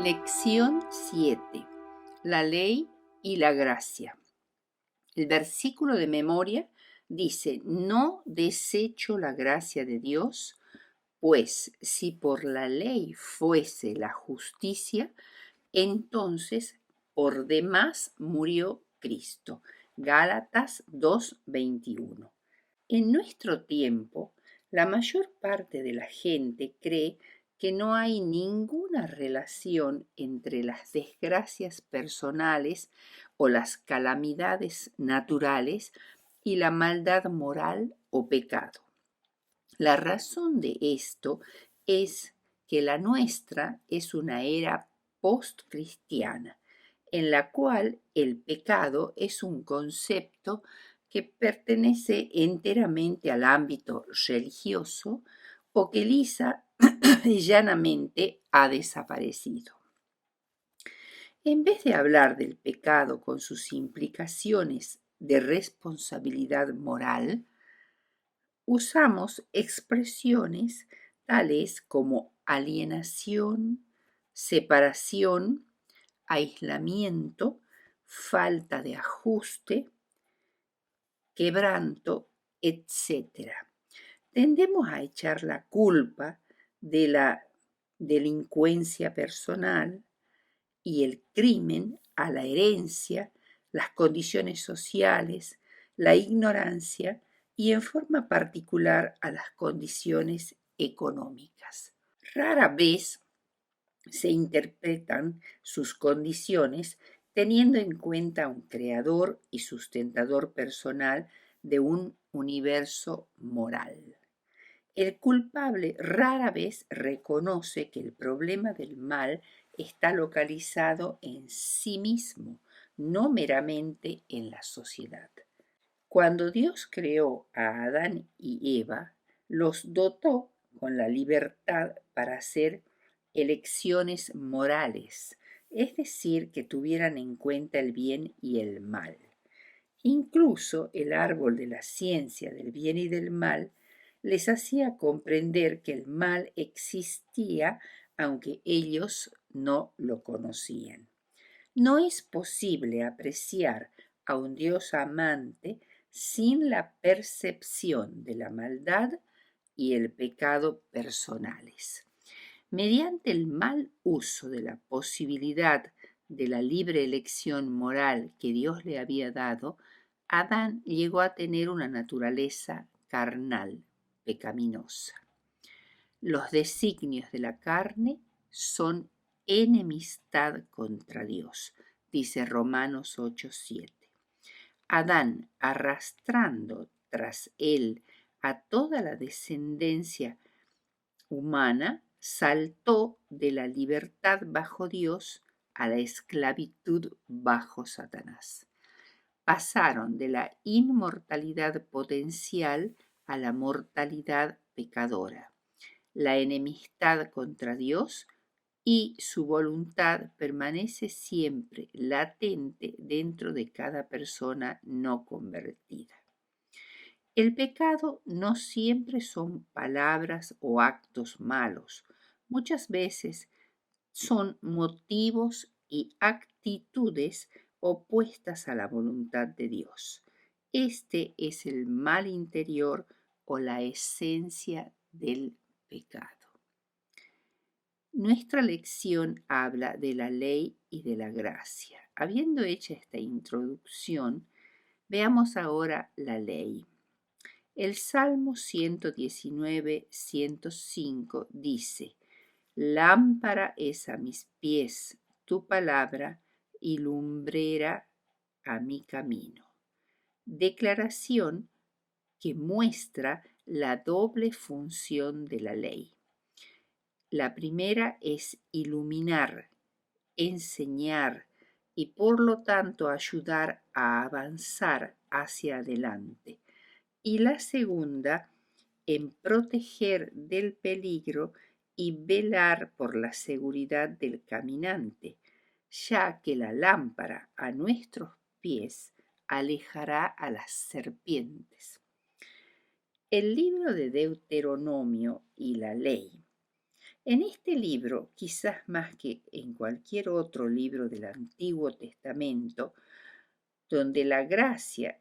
Lección 7. La ley y la gracia. El versículo de memoria dice: no desecho la gracia de Dios, pues si por la ley fuese la justicia, entonces por demás murió Cristo. Gálatas 2:21. En nuestro tiempo, la mayor parte de la gente cree que no hay ninguna relación entre las desgracias personales o las calamidades naturales y la maldad moral o pecado. La razón de esto es que la nuestra es una era postcristiana, en la cual el pecado es un concepto que pertenece enteramente al ámbito religioso o que lisa y llanamente ha desaparecido. En vez de hablar del pecado con sus implicaciones de responsabilidad moral, usamos expresiones tales como alienación, separación, aislamiento, falta de ajuste, quebranto, etc. Tendemos a echar la culpa de la delincuencia personal y el crimen a la herencia, las condiciones sociales, la ignorancia y en forma particular a las condiciones económicas. Rara vez se interpretan sus condiciones teniendo en cuenta un creador y sustentador personal de un universo moral. El culpable rara vez reconoce que el problema del mal está localizado en sí mismo, no meramente en la sociedad. Cuando Dios creó a Adán y Eva, los dotó con la libertad para hacer elecciones morales, es decir, que tuvieran en cuenta el bien y el mal. Incluso el árbol de la ciencia del bien y del mal les hacía comprender que el mal existía aunque ellos no lo conocían. No es posible apreciar a un Dios amante sin la percepción de la maldad y el pecado personales. Mediante el mal uso de la posibilidad de la libre elección moral que Dios le había dado, Adán llegó a tener una naturaleza carnal, pecaminosa. Los designios de la carne son enemistad contra Dios, dice Romanos 8:7. Adán, arrastrando tras él a toda la descendencia humana, saltó de la libertad bajo Dios a la esclavitud bajo Satanás. Pasaron de la inmortalidad potencial a la mortalidad pecadora. La enemistad contra Dios y su voluntad permanece siempre latente dentro de cada persona no convertida. El pecado no siempre son palabras o actos malos. Muchas veces son motivos y actitudes opuestas a la voluntad de Dios. Este es el mal interior o la esencia del pecado. Nuestra lección habla de la ley y de la gracia. Habiendo hecho esta introducción, veamos ahora la ley. El Salmo 119, 105 dice: lámpara es a mis pies tu palabra y lumbrera a mi camino. Declaración que muestra la doble función de la ley. La primera es iluminar, enseñar y por lo tanto ayudar a avanzar hacia adelante. Y la segunda en proteger del peligro y velar por la seguridad del caminante, ya que la lámpara a nuestros pies alejará a las serpientes. El libro de Deuteronomio y la ley En este libro, quizás más que en cualquier otro libro del Antiguo Testamento, donde la gracia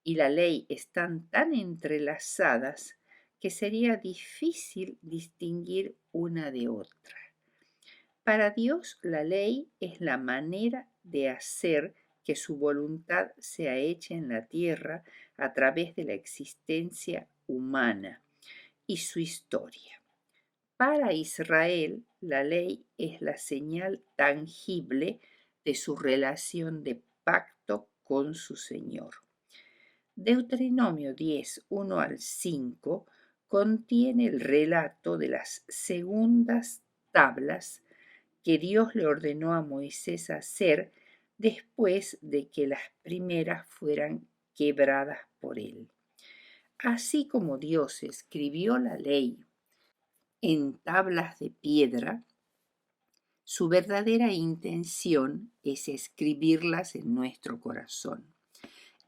y la ley están tan entrelazadas que sería difícil distinguir una de otra. Para Dios, la ley es la manera de hacer que su voluntad sea hecha en la tierra a través de la existencia humana y su historia. Para Israel, la ley es la señal tangible de su relación de pacto con su Señor. Deuteronomio 10, 1 al 5 contiene el relato de las segundas tablas que Dios le ordenó a Moisés hacer después de que las primeras fueran quebradas por él. Así como Dios escribió la ley en tablas de piedra, su verdadera intención es escribirlas en nuestro corazón.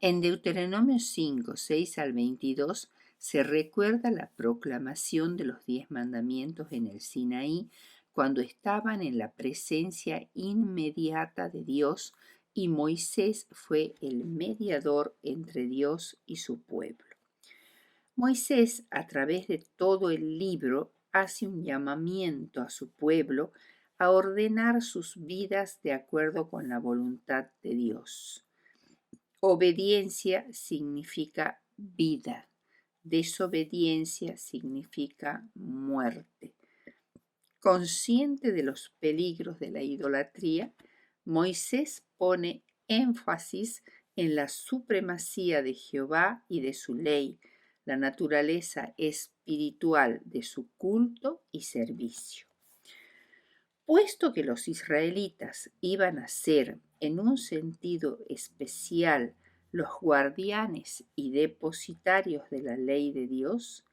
En Deuteronomio 5, 6 al 22 se recuerda la proclamación de los 10 mandamientos en el Sinaí cuando estaban en la presencia inmediata de Dios y Moisés fue el mediador entre Dios y su pueblo. Moisés, a través de todo el libro, hace un llamamiento a su pueblo a ordenar sus vidas de acuerdo con la voluntad de Dios. Obediencia significa vida, desobediencia significa muerte. Consciente de los peligros de la idolatría, Moisés pone énfasis en la supremacía de Jehová y de su ley, la naturaleza espiritual de su culto y servicio. Puesto que los israelitas iban a ser, en un sentido especial, los guardianes y depositarios de la ley de Dios,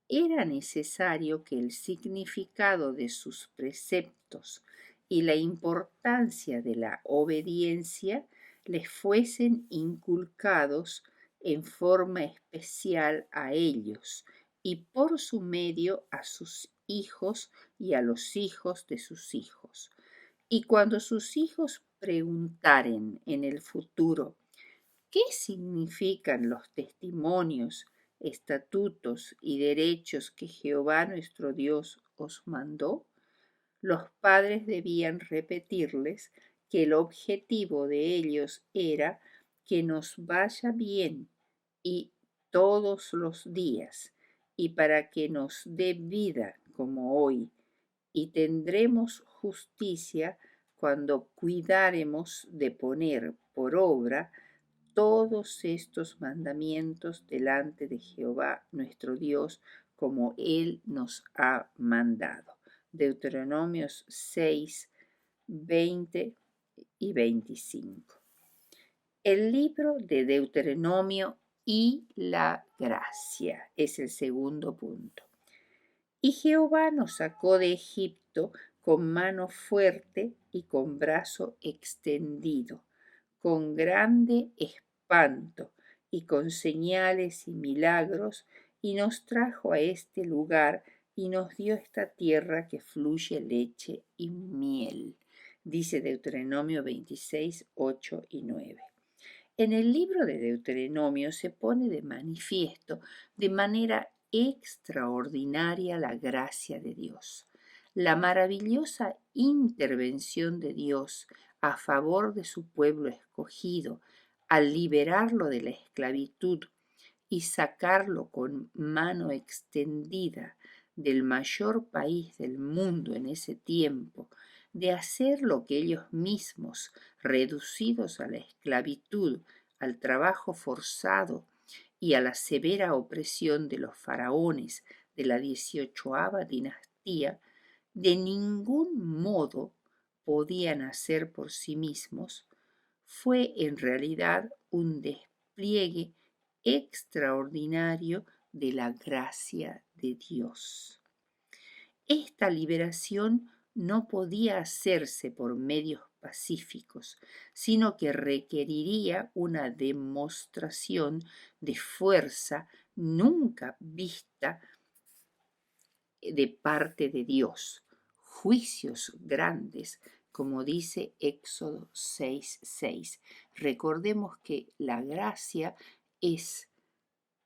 era necesario que el significado de sus preceptos y la importancia de la obediencia les fuesen inculcados en forma especial a ellos y por su medio a sus hijos y a los hijos de sus hijos. Y cuando sus hijos preguntaren en el futuro, ¿qué significan los testimonios, estatutos y derechos que Jehová nuestro Dios os mandó? Los padres debían repetirles que el objetivo de ellos era que nos vaya bien y todos los días, y para que nos dé vida como hoy, y tendremos justicia cuando cuidaremos de poner por obra todos estos mandamientos delante de Jehová nuestro Dios, como Él nos ha mandado. Deuteronomios 6, 20 y 25. El libro de Deuteronomio y la gracia es el segundo punto. Y Jehová nos sacó de Egipto con mano fuerte y con brazo extendido, con grande espanto y con señales y milagros, y nos trajo a este lugar y nos dio esta tierra que fluye leche y miel, dice Deuteronomio 26, 8 y 9. En el libro de Deuteronomio se pone de manifiesto de manera extraordinaria la gracia de Dios, la maravillosa intervención de Dios a favor de su pueblo escogido al liberarlo de la esclavitud y sacarlo con mano extendida del mayor país del mundo en ese tiempo, de hacer lo que ellos mismos, reducidos a la esclavitud, al trabajo forzado y a la severa opresión de los faraones de la 18ª dinastía, de ningún modo podían hacer por sí mismos, fue en realidad un despliegue extraordinario de la gracia de Dios. Esta liberación no podía hacerse por medios pacíficos, sino que requeriría una demostración de fuerza nunca vista de parte de Dios, juicios grandes, como dice Éxodo 6:6. Recordemos que la gracia es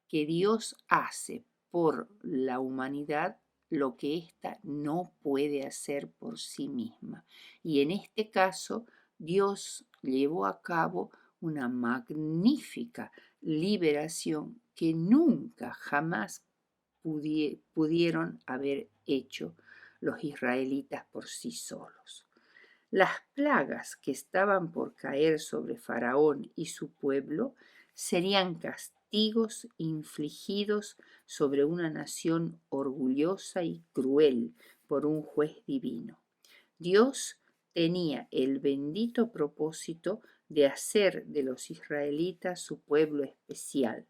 que Dios hace por la humanidad lo que ésta no puede hacer por sí misma. Y en este caso, Dios llevó a cabo una magnífica liberación que nunca, jamás pudieron haber hecho los israelitas por sí solos. Las plagas que estaban por caer sobre Faraón y su pueblo serían castigos infligidos sobre una nación orgullosa y cruel por un juez divino. Dios tenía el bendito propósito de hacer de los israelitas su pueblo especial,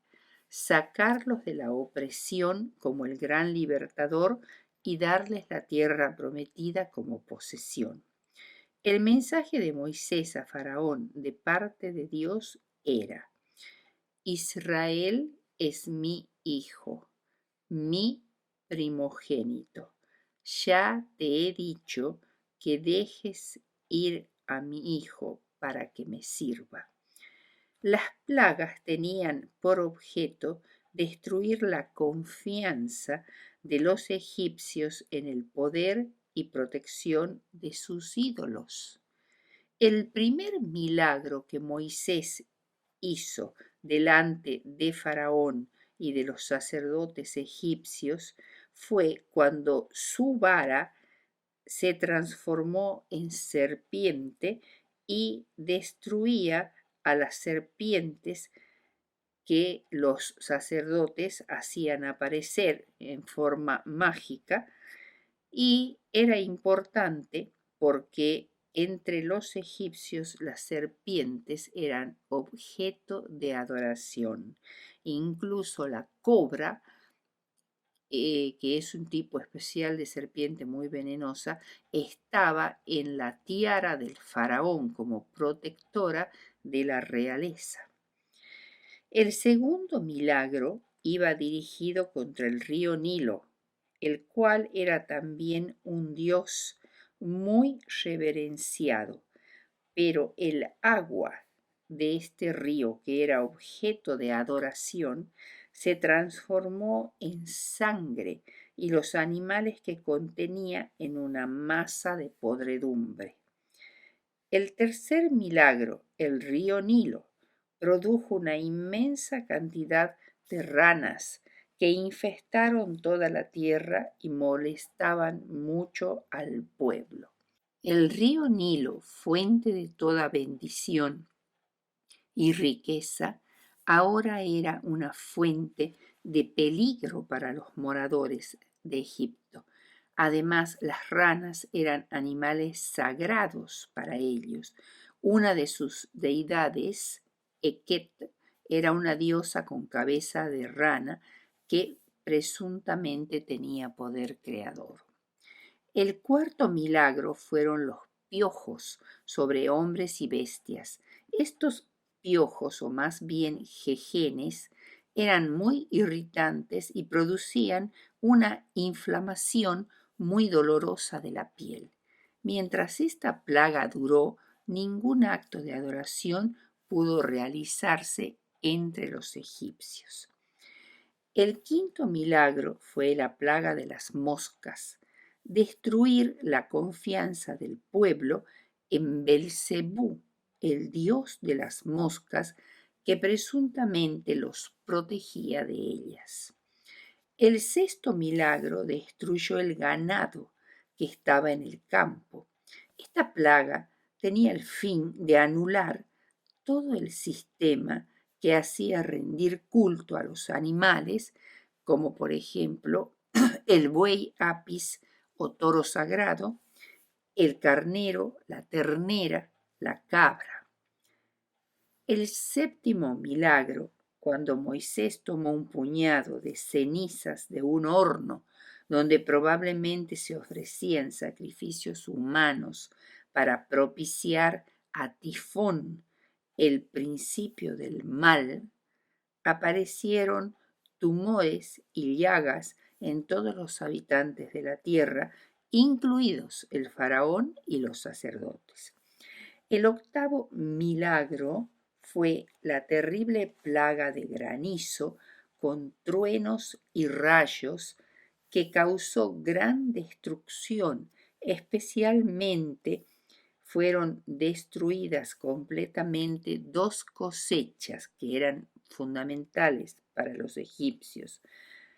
sacarlos de la opresión como el gran libertador y darles la tierra prometida como posesión. El mensaje de Moisés a Faraón de parte de Dios era: Israel es mi hijo, mi primogénito. Ya te he dicho que dejes ir a mi hijo para que me sirva. Las plagas tenían por objeto destruir la confianza de los egipcios en el poder y protección de sus ídolos. El primer milagro que Moisés hizo delante de Faraón y de los sacerdotes egipcios fue cuando su vara se transformó en serpiente y destruía a las serpientes que los sacerdotes hacían aparecer en forma mágica, y era importante porque entre los egipcios las serpientes eran objeto de adoración. Incluso la cobra, que es un tipo especial de serpiente muy venenosa, estaba en la tiara del faraón como protectora de la realeza. El segundo milagro iba dirigido contra el río Nilo, el cual era también un dios muy reverenciado, pero el agua de este río, que era objeto de adoración, se transformó en sangre y los animales que contenía en una masa de podredumbre. El tercer milagro, el río Nilo, produjo una inmensa cantidad de ranas que infestaron toda la tierra y molestaban mucho al pueblo. El río Nilo, fuente de toda bendición y riqueza, ahora era una fuente de peligro para los moradores de Egipto. Además, las ranas eran animales sagrados para ellos. Una de sus deidades, Eket, era una diosa con cabeza de rana que presuntamente tenía poder creador. El cuarto milagro fueron los piojos sobre hombres y bestias. Estos piojos, o más bien jejenes, eran muy irritantes y producían una inflamación muy dolorosa de la piel. Mientras esta plaga duró, ningún acto de adoración pudo realizarse entre los egipcios. El quinto milagro fue la plaga de las moscas, destruir la confianza del pueblo en Belcebú, el dios de las moscas, que presuntamente los protegía de ellas. El sexto milagro destruyó el ganado que estaba en el campo. Esta plaga tenía el fin de anular todo el sistema que hacía rendir culto a los animales, como por ejemplo el buey apis o toro sagrado, el carnero, la ternera, la cabra. El séptimo milagro, cuando Moisés tomó un puñado de cenizas de un horno donde probablemente se ofrecían sacrificios humanos para propiciar a Tifón, el principio del mal, aparecieron tumores y llagas en todos los habitantes de la tierra, incluidos el faraón y los sacerdotes. El octavo milagro fue la terrible plaga de granizo con truenos y rayos que causó gran destrucción, especialmente fueron destruidas completamente dos cosechas que eran fundamentales para los egipcios,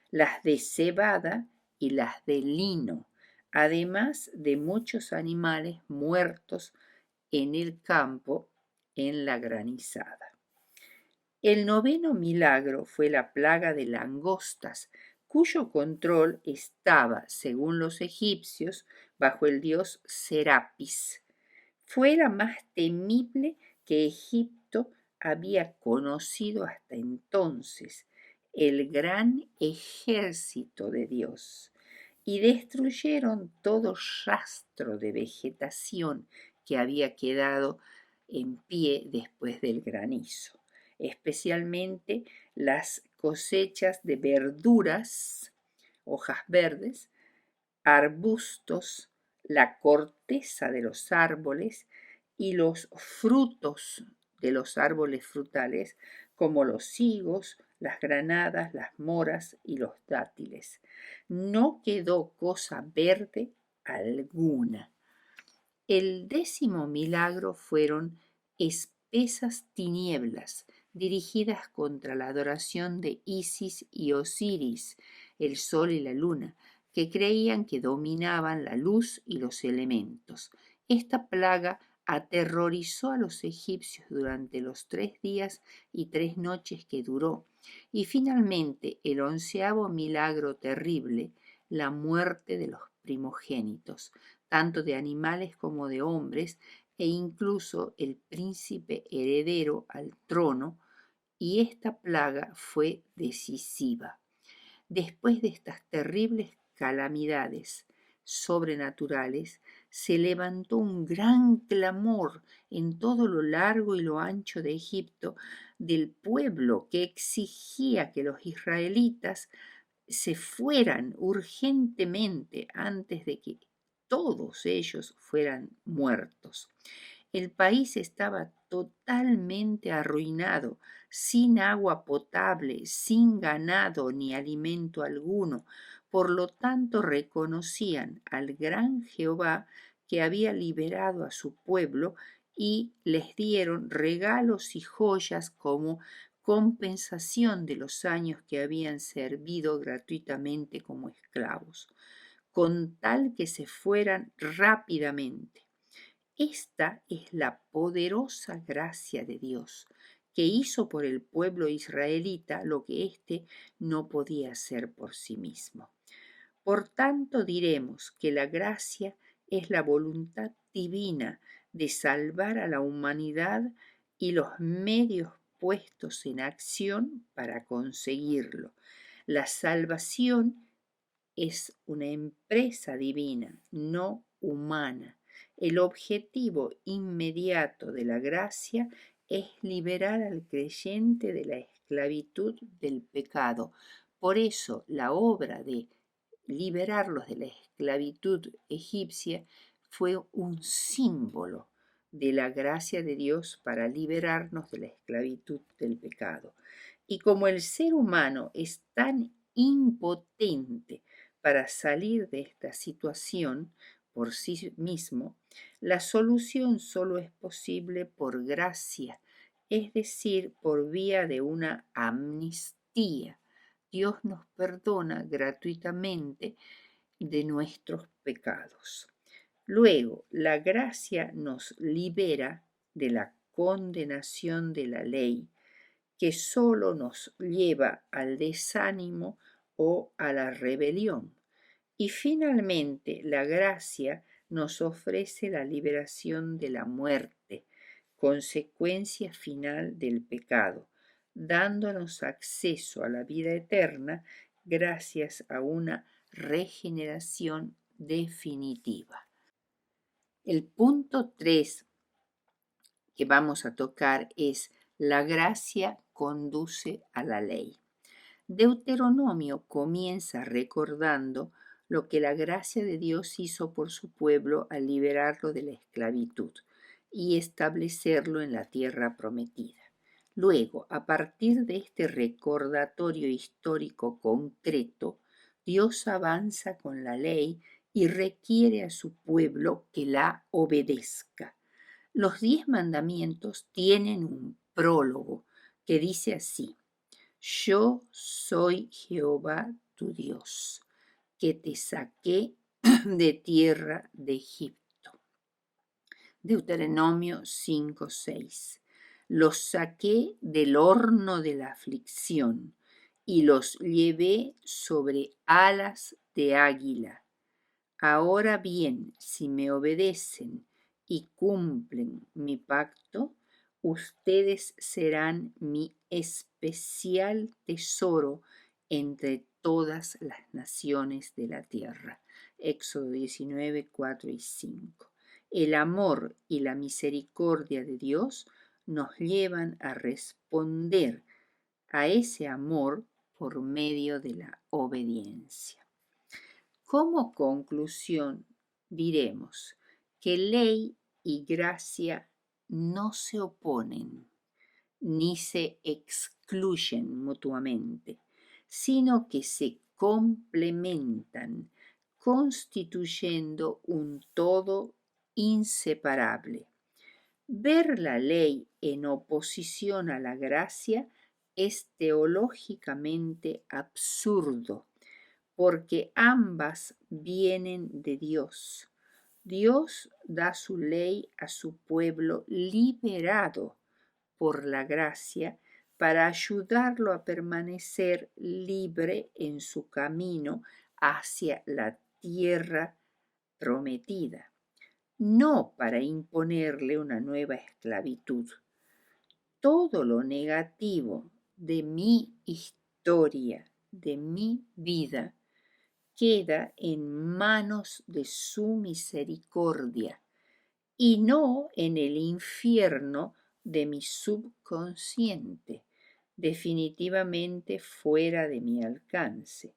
las de cebada y las de lino, además de muchos animales muertos en el campo en la granizada. El noveno milagro fue la plaga de langostas, cuyo control estaba, según los egipcios, bajo el dios Serapis. Fue la más temible que Egipto había conocido hasta entonces, el gran ejército de Dios, y destruyeron todo rastro de vegetación que había quedado en pie después del granizo, especialmente las cosechas de verduras, hojas verdes, arbustos, la corteza de los árboles y los frutos de los árboles frutales, como los higos, las granadas, las moras y los dátiles. No quedó cosa verde alguna. El décimo milagro fueron espesas tinieblas dirigidas contra la adoración de Isis y Osiris, el sol y la luna, que creían que dominaban la luz y los elementos. Esta plaga aterrorizó a los egipcios durante los 3 días y 3 noches que duró, y finalmente el onceavo milagro terrible, la muerte de los primogénitos, tanto de animales como de hombres, e incluso el príncipe heredero al trono, y esta plaga fue decisiva. Después de estas terribles calamidades sobrenaturales, se levantó un gran clamor en todo lo largo y lo ancho de Egipto del pueblo que exigía que los israelitas se fueran urgentemente antes de que todos ellos fueran muertos. El país estaba totalmente arruinado, sin agua potable, sin ganado ni alimento alguno. Por lo tanto, reconocían al gran Jehová que había liberado a su pueblo y les dieron regalos y joyas como compensación de los años que habían servido gratuitamente como esclavos, con tal que se fueran rápidamente. Esta es la poderosa gracia de Dios, que hizo por el pueblo israelita lo que éste no podía hacer por sí mismo. Por tanto, diremos que la gracia es la voluntad divina de salvar a la humanidad y los medios puestos en acción para conseguirlo. La salvación es una empresa divina, no humana. El objetivo inmediato de la gracia es liberar al creyente de la esclavitud del pecado. Por eso la obra de liberarlos de la esclavitud egipcia fue un símbolo de la gracia de Dios para liberarnos de la esclavitud del pecado. Y como el ser humano es tan impotente para salir de esta situación por sí mismo, la solución solo es posible por gracia, es decir, por vía de una amnistía. Dios nos perdona gratuitamente de nuestros pecados. Luego, la gracia nos libera de la condenación de la ley, que solo nos lleva al desánimo o a la rebelión. Y finalmente, la gracia nos ofrece la liberación de la muerte, consecuencia final del pecado, dándonos acceso a la vida eterna gracias a una regeneración definitiva. El punto 3 que vamos a tocar es: la gracia conduce a la ley. Deuteronomio comienza recordando lo que la gracia de Dios hizo por su pueblo al liberarlo de la esclavitud y establecerlo en la tierra prometida. Luego, a partir de este recordatorio histórico concreto, Dios avanza con la ley y requiere a su pueblo que la obedezca. Los 10 mandamientos tienen un prólogo que dice así: Yo soy Jehová tu Dios, que te saqué de tierra de Egipto. Deuteronomio 5:6. Los saqué del horno de la aflicción y los llevé sobre alas de águila. Ahora bien, si me obedecen y cumplen mi pacto, ustedes serán mi especial tesoro entre todas las naciones de la tierra. Éxodo 19, 4 y 5. El amor y la misericordia de Dios nos llevan a responder a ese amor por medio de la obediencia. Como conclusión, diremos que ley y gracia no se oponen ni se excluyen mutuamente, sino que se complementan, constituyendo un todo inseparable. Ver la ley en oposición a la gracia es teológicamente absurdo, porque ambas vienen de Dios. Dios da su ley a su pueblo liberado por la gracia para ayudarlo a permanecer libre en su camino hacia la tierra prometida, no para imponerle una nueva esclavitud. Todo lo negativo de mi historia, de mi vida, queda en manos de su misericordia y no en el infierno de mi subconsciente, definitivamente fuera de mi alcance.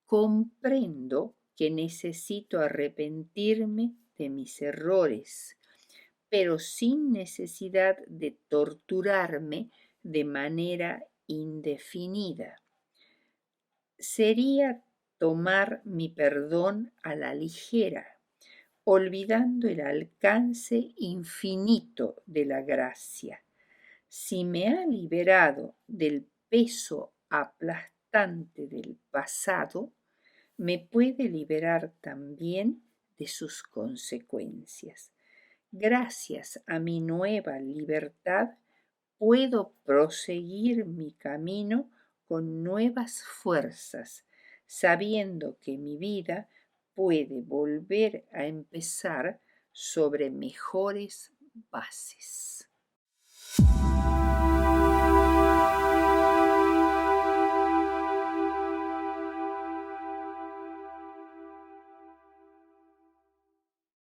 Comprendo que necesito arrepentirme de mis errores, pero sin necesidad de torturarme de manera indefinida. Sería tomar mi perdón a la ligera, olvidando el alcance infinito de la gracia. Si me ha liberado del peso aplastante del pasado, me puede liberar también de sus consecuencias. Gracias a mi nueva libertad, puedo proseguir mi camino con nuevas fuerzas, sabiendo que mi vida puede volver a empezar sobre mejores bases.